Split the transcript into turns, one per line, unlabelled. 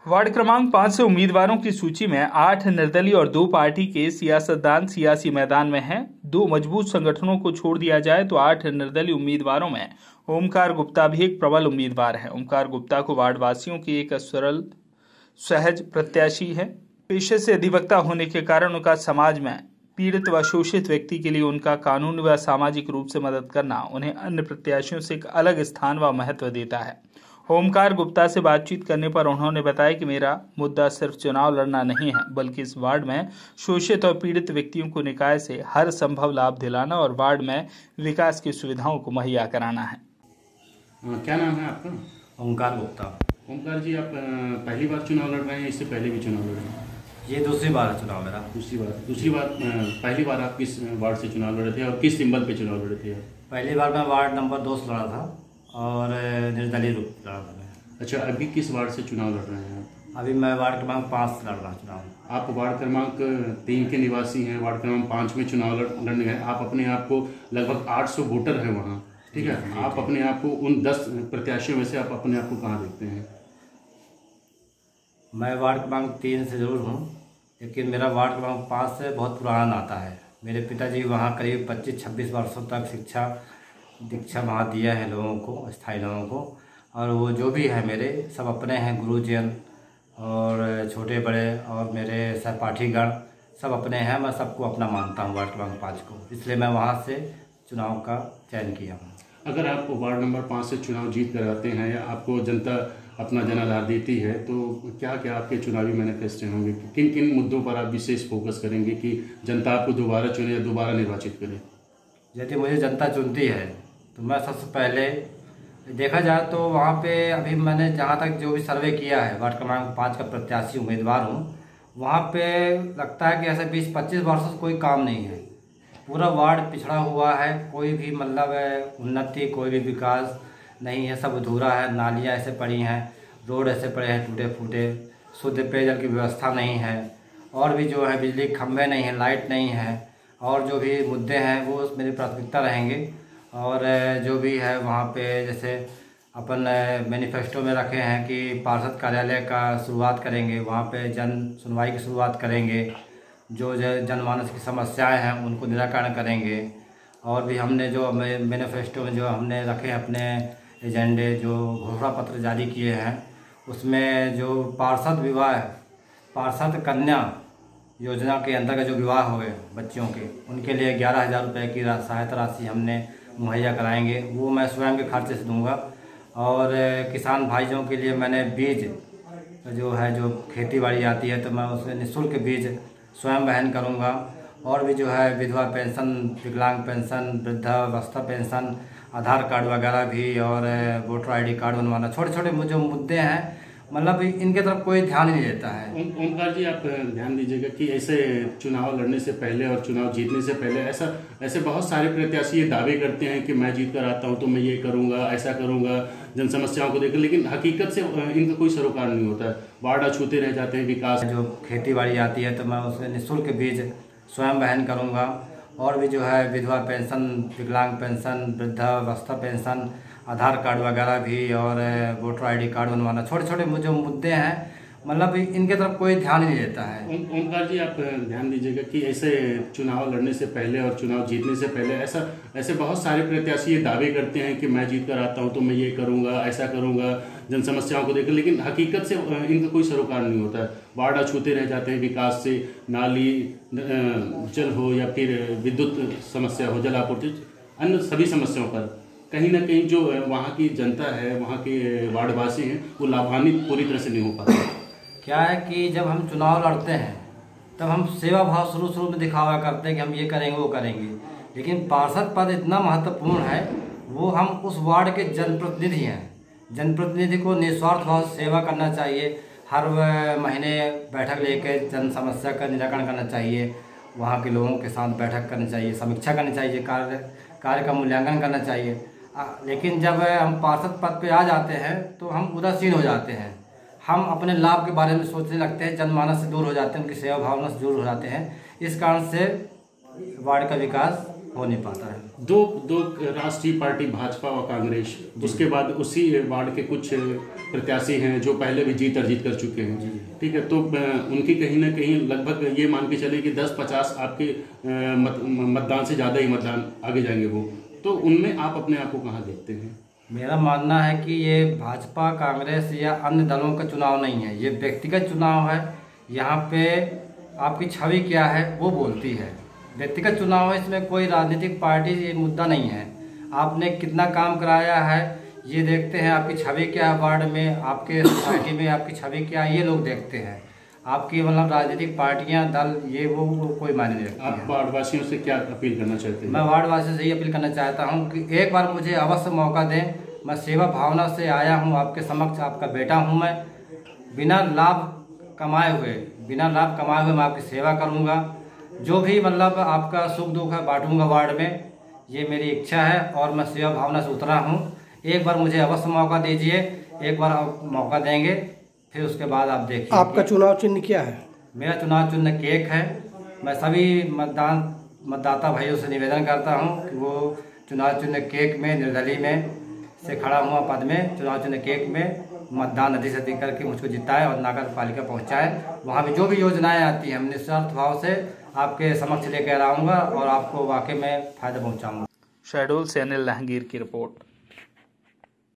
Ward क्रमांक 5 से उम्मीदवारों की सूची में 8 निर्दलीय और 2 पार्टी के सियासतदान सियासी मैदान में हैं। 2 मजबूत संगठनों को छोड़ दिया जाए तो 8 निर्दलीय उम्मीदवारों में ओमकार गुप्ता भी एक प्रबल उम्मीदवार है। ओमकार गुप्ता को वार्ड वासियों की एक सरल सहज प्रत्याशी है। पेशे से अधिवक्ता होने के कारण उनका समाज में पीड़ित व शोषित व्यक्ति के लिए उनका कानूनी व सामाजिक रूप से मदद करना उन्हें अन्य प्रत्याशियों से एक अलग स्थान व महत्व देता है। ओमकार गुप्ता से बातचीत करने पर उन्होंने बताया कि मेरा मुद्दा सिर्फ चुनाव लड़ना नहीं है, बल्कि इस वार्ड में शोषित और पीड़ित व्यक्तियों को निकाय से हर संभव लाभ दिलाना और वार्ड में विकास की सुविधाओं को मुहैया कराना है।
क्या नाम है आपका?
ओमकार गुप्ता।
ओमकार जी, आप पहली बार चुनाव लड़ रहे हैं, इससे पहले भी चुनाव लड़ रहे हैं?
ये दूसरी बार है चुनाव मेरा।
दूसरी बार पहली बार आप किस वार्ड से चुनाव लड़े थे और किस सिंबल पे चुनाव लड़े थे?
पहली बार मैं वार्ड नंबर 2 से लड़ा था और निर्दलीय रूप लड़ा था मैं।
अच्छा, अभी किस वार्ड से चुनाव लड़ रहे हैं?
अभी मैं वार्ड क्रमांक 5 से लड़ रहा हूँ चुनाव।
आप वार्ड क्रमांक 3 के निवासी हैं, वार्ड क्रमांक 5 में चुनाव लड़ने गए। आप अपने आप को लगभग 800 वोटर है वहाँ, ठीक है? आप अपने आप को उन 10 प्रत्याशियों में से आप अपने आप को कहाँ देखते हैं?
मैं वार्ड क्रमांक 3 से जरूर हूँ, लेकिन मेरा वार्ड क्रमांक 5 से बहुत पुराना नाता है। मेरे पिताजी वहाँ करीब 25-26 वर्षों तक दीक्षा वहाँ दिया है लोगों को, स्थायी लोगों को, और वो जो भी है मेरे सब अपने हैं। गुरुजन और छोटे बड़े और मेरे सहपाठीगण सब अपने हैं। मैं सबको अपना मानता हूँ वार्ड क्रमांक 5 को, इसलिए मैं वहाँ से चुनाव का चयन किया हूँ।
अगर आप वार्ड नंबर 5 से चुनाव जीत कर आते हैं या आपको जनता अपना जनाधार देती है, तो क्या क्या आपके चुनावी मैनिफेस्टो होंगे? किन किन मुद्दों पर आप विशेष फोकस करेंगे कि जनता आपको दोबारा चुने या दोबारा निर्वाचित करे?
यदि मुझे जनता चुनती है तो मैं सबसे पहले देखा जाए तो वहाँ पे अभी मैंने जहाँ तक जो भी सर्वे किया है, वार्ड क्रमांक 5 का प्रत्याशी उम्मीदवार हूँ, वहाँ पे लगता है कि ऐसे 20-25 वर्षों से कोई काम नहीं है। पूरा वार्ड पिछड़ा हुआ है, कोई भी मतलब उन्नति, कोई भी विकास नहीं है, सब अधूरा है। नालियाँ ऐसे पड़ी हैं, रोड ऐसे पड़े हैं टूटे फूटे, शुद्ध पेयजल की व्यवस्था नहीं है, और भी जो है बिजली के खंभे नहीं हैं, लाइट नहीं है, और जो भी मुद्दे हैं वो मेरी प्राथमिकता रहेंगे। और जो भी है वहाँ पे जैसे अपन मैनिफेस्टो में रखे हैं कि पार्षद कार्यालय का शुरुआत करेंगे, वहाँ पे जन सुनवाई की शुरुआत करेंगे, जो जनमानस की समस्याएं हैं उनको निराकरण करेंगे। और भी हमने जो मैनिफेस्टो में जो हमने रखे हैं अपने एजेंडे, जो घोषणा पत्र जारी किए हैं, उसमें जो पार्षद कन्या योजना के अंतर्गत जो विवाह हुए बच्चियों के, उनके लिए 11,000 रुपये की सहायता राशि हमने मुहैया कराएंगे, वो मैं स्वयं के खर्चे से दूंगा। और किसान भाइयों के लिए मैंने बीज जो खेती बाड़ी आती है तो मैं उसमें निःशुल्क बीज स्वयं वहन करूंगा। और भी जो है विधवा पेंशन, विकलांग पेंशन, वृद्धावस्था पेंशन, आधार कार्ड वगैरह भी, और वोटर ID कार्ड बनवाना, छोटे छोटे जो मुद्दे हैं, मतलब इनके तरफ कोई ध्यान नहीं देता है।
ओमकार जी, आप ध्यान दीजिएगा कि ऐसे चुनाव लड़ने से पहले और चुनाव जीतने से पहले ऐसे बहुत सारे प्रत्याशी ये दावे करते हैं कि मैं जीत कर आता हूँ तो मैं ये करूँगा, ऐसा करूँगा, जन समस्याओं को देखकर, लेकिन हकीकत से इनका कोई सरोकार नहीं होता है। वार्ड अछूते रह जाते हैं। विकास
जो खेती बाड़ी आती है तो मैं उसमें निःशुल्क बीज स्वयं वहन करूँगा। और भी जो है विधवा पेंशन, विकलांग पेंशन, वृद्धावस्था पेंशन, आधार कार्ड वगैरह भी, और वोटर ID कार्ड बनवाना, छोटे छोटे जो मुद्दे हैं, मतलब इनके तरफ कोई ध्यान नहीं देता है।
ओमकार जी, आप ध्यान दीजिएगा कि ऐसे चुनाव लड़ने से पहले और चुनाव जीतने से पहले ऐसे बहुत सारे प्रत्याशी ये दावे करते हैं कि मैं जीत कर आता हूँ तो मैं ये करूँगा, ऐसा करूँगा, जन समस्याओं को देखकर, लेकिन हकीकत से इनका कोई सरोकार नहीं होता है। वार्ड अछूते रह जाते हैं। विकास से नाली, जल हो या फिर विद्युत समस्या हो, जल आपूर्ति, अन्य सभी समस्याओं पर कहीं ना कहीं जो वहाँ की जनता है, वहाँ के वार्डवासी हैं, वो लाभान्वित पूरी तरह से नहीं हो पाते।
क्या है कि जब हम चुनाव लड़ते हैं तब हम सेवा भाव शुरू में दिखावा करते हैं कि हम ये करेंगे वो करेंगे, लेकिन पार्षद पद इतना महत्वपूर्ण है, वो हम उस वार्ड के जनप्रतिनिधि हैं। जनप्रतिनिधि को निस्वार्थ भाव से सेवा करना चाहिए। हर महीने बैठक लेकर जन समस्या का निराकरण करना चाहिए, वहाँ के लोगों के साथ बैठक करनी चाहिए, समीक्षा करनी चाहिए, कार्य का मूल्यांकन करना चाहिए। लेकिन जब हम पार्षद पद पे आ जाते हैं तो हम उदासीन हो जाते हैं, हम अपने लाभ के बारे में सोचने लगते हैं, जनमानस से दूर हो जाते हैं, उनकी सेवा भावना से दूर हो जाते हैं। इस कारण से वार्ड का विकास हो नहीं पाता है।
दो राष्ट्रीय पार्टी भाजपा और कांग्रेस, उसके बाद उसी वार्ड के कुछ प्रत्याशी हैं जो पहले भी जीत अर्जित कर चुके हैं, ठीक है, तो उनकी कहीं ना कहीं लगभग ये मान के चले कि 10-50 आपके मतदान से ज़्यादा ही मतदान आगे जाएंगे वो, तो उनमें आप अपने आप को कहाँ देखते हैं?
मेरा मानना है कि ये भाजपा, कांग्रेस या अन्य दलों का चुनाव नहीं है, ये व्यक्तिगत चुनाव है। यहाँ पे आपकी छवि क्या है वो बोलती है। व्यक्तिगत चुनाव है, इसमें कोई राजनीतिक पार्टी ये मुद्दा नहीं है। आपने कितना काम कराया है ये देखते हैं, आपकी छवि क्या है वार्ड में, आपके सोसाइटी में आपकी छवि क्या है ये लोग देखते हैं। आपकी मतलब राजनीतिक पार्टियां, दल, ये वो कोई मायने नहीं रखती।
आप वार्ड वासियों से क्या अपील करना चाहते हैं?
मैं वार्ड वासियों से यही अपील करना चाहता हूं कि एक बार मुझे अवश्य मौका दें। मैं सेवा भावना से आया हूं आपके समक्ष, आपका बेटा हूं मैं। बिना लाभ कमाए हुए मैं आपकी सेवा करूंगा। जो भी मतलब आपका सुख दुख है बांटूंगा वार्ड में, ये मेरी इच्छा है और मैं सेवा भावना से उतरा हूँ। एक बार मुझे अवश्य मौका दीजिए, एक बार आप मौका देंगे, फिर उसके बाद आप देखिए।
आपका चुनाव चिन्ह क्या है?
मेरा चुनाव चिन्ह केक है। मैं सभी मतदाता भाइयों से निवेदन करता हूं कि वो चुनाव चिन्ह केक में, निर्दलीय में से खड़ा हुआ पद में चुनाव चिन्ह केक में मतदान अधिक से अधिक करके मुझको जिताए और नगर पालिका पहुंचाए। वहाँ भी जो भी योजनाएं आती हैं हम निस्वार्थ भाव से आपके समक्ष लेकर आऊँगा और आपको वाकई में फ़ायदा पहुँचाऊँगा।
शहडोल से अनिल लहंगीर की रिपोर्ट।